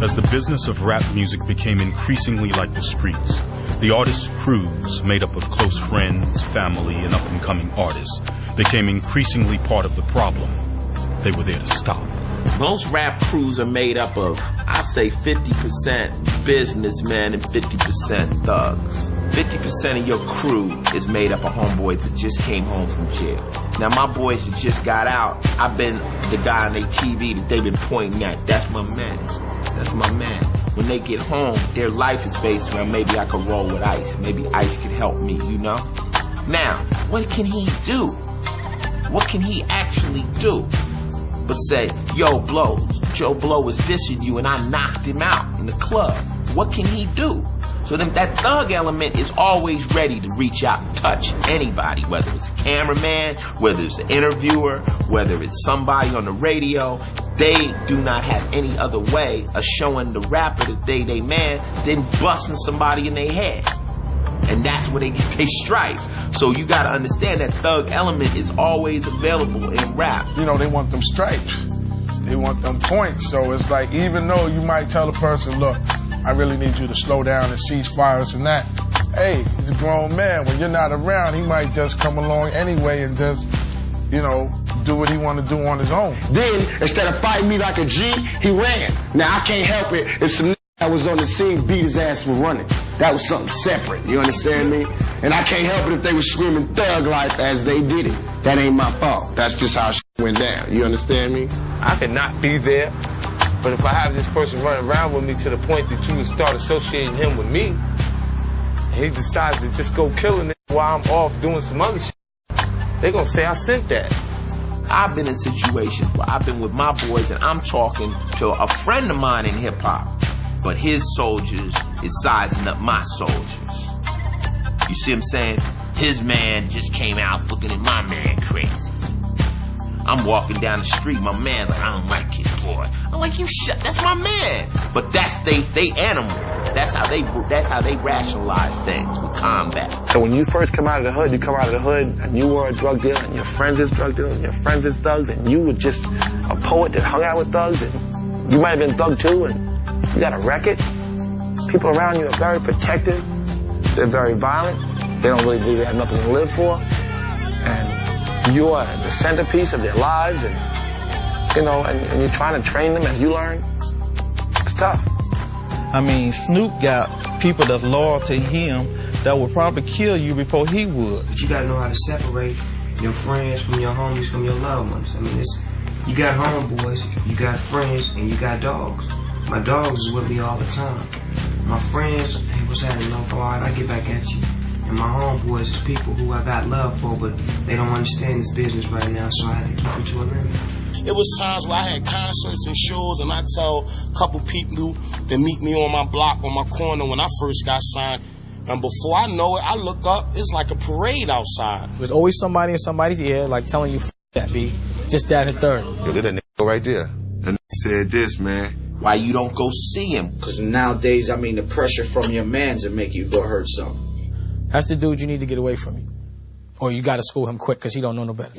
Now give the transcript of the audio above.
As the business of rap music became increasingly like the streets, the artists' crews, made up of close friends, family, and up-and-coming artists, became increasingly part of the problem. They were there to stop. Most rap crews are made up of, I say 50% businessmen and 50% thugs. 50% of your crew is made up of homeboys that just came home from jail. Now my boys that just got out, I've been the guy on their TV that they've been pointing at. That's my man. That's my man. When they get home, their life is based around maybe I could roll with Ice. Maybe Ice could help me, you know? Now, what can he do? What can he actually do? But say, yo, Blows, Joe Blow was dissing you and I knocked him out in the club. What can he do? So then that thug element is always ready to reach out and touch anybody, whether it's a cameraman, whether it's an interviewer, whether it's somebody on the radio. They do not have any other way of showing the rapper that they man than busting somebody in their head. And that's where they get their stripe. So you gotta understand that thug element is always available in rap. You know, they want them stripes. They want them points. So it's like, even though you might tell a person, look, I really need you to slow down and cease fires and that. Hey, he's a grown man. When you're not around, he might just come along anyway and just, you know, do what he want to do on his own. Then, instead of fighting me like a G, he ran. Now, I can't help it if some that was on the scene beat his ass for running. That was something separate, you understand me? And I can't help it if they were screaming thug life as they did it. That ain't my fault. That's just how shit went down, you understand me? I could not be there, but if I have this person running around with me to the point that you would start associating him with me, and he decides to just go killing it while I'm off doing some other shit, they're gonna say I sent that. I've been in situations where I've been with my boys and I'm talking to a friend of mine in hip-hop, but his soldiers is sizing up my soldiers. You see what I'm saying? His man just came out looking at my man crazy. I'm walking down the street, my man's like, I don't like it, boy. I'm like, you shut, that's my man. But that's they animal. That's how they rationalize things with combat. So when you first come out of the hood, you come out of the hood and you were a drug dealer and your friends is drug dealers and your friends is thugs and you were just a poet that hung out with thugs and you might have been thug too and you got a record. People around you are very protective. They're very violent. They don't really believe they have nothing to live for. And you are the centerpiece of their lives and, you know, and you're trying to train them as you learn. It's tough. I mean, Snoop got people that's loyal to him that would probably kill you before he would. But you gotta know how to separate your friends from your homies from your loved ones. I mean, you got homeboys, you got friends, and you got dogs. My dogs is with me all the time. My friends, hey, what's happening? All right, I get back at you. And my homeboys is people who I got love for, but they don't understand this business right now, so I had to keep them to a limit. It was times where I had concerts and shows, and I tell a couple people to meet me on my block, on my corner when I first got signed. And before I know it, I look up, it's like a parade outside. There's always somebody in somebody's ear, like telling you, that B, just that and third. Yo, that nigga right there. That nigga said this, man. Why you don't go see him? Because nowadays, I mean, the pressure from your mans will make you go hurt something. That's the dude you need to get away from you. Or you got to school him quick because he don't know no better.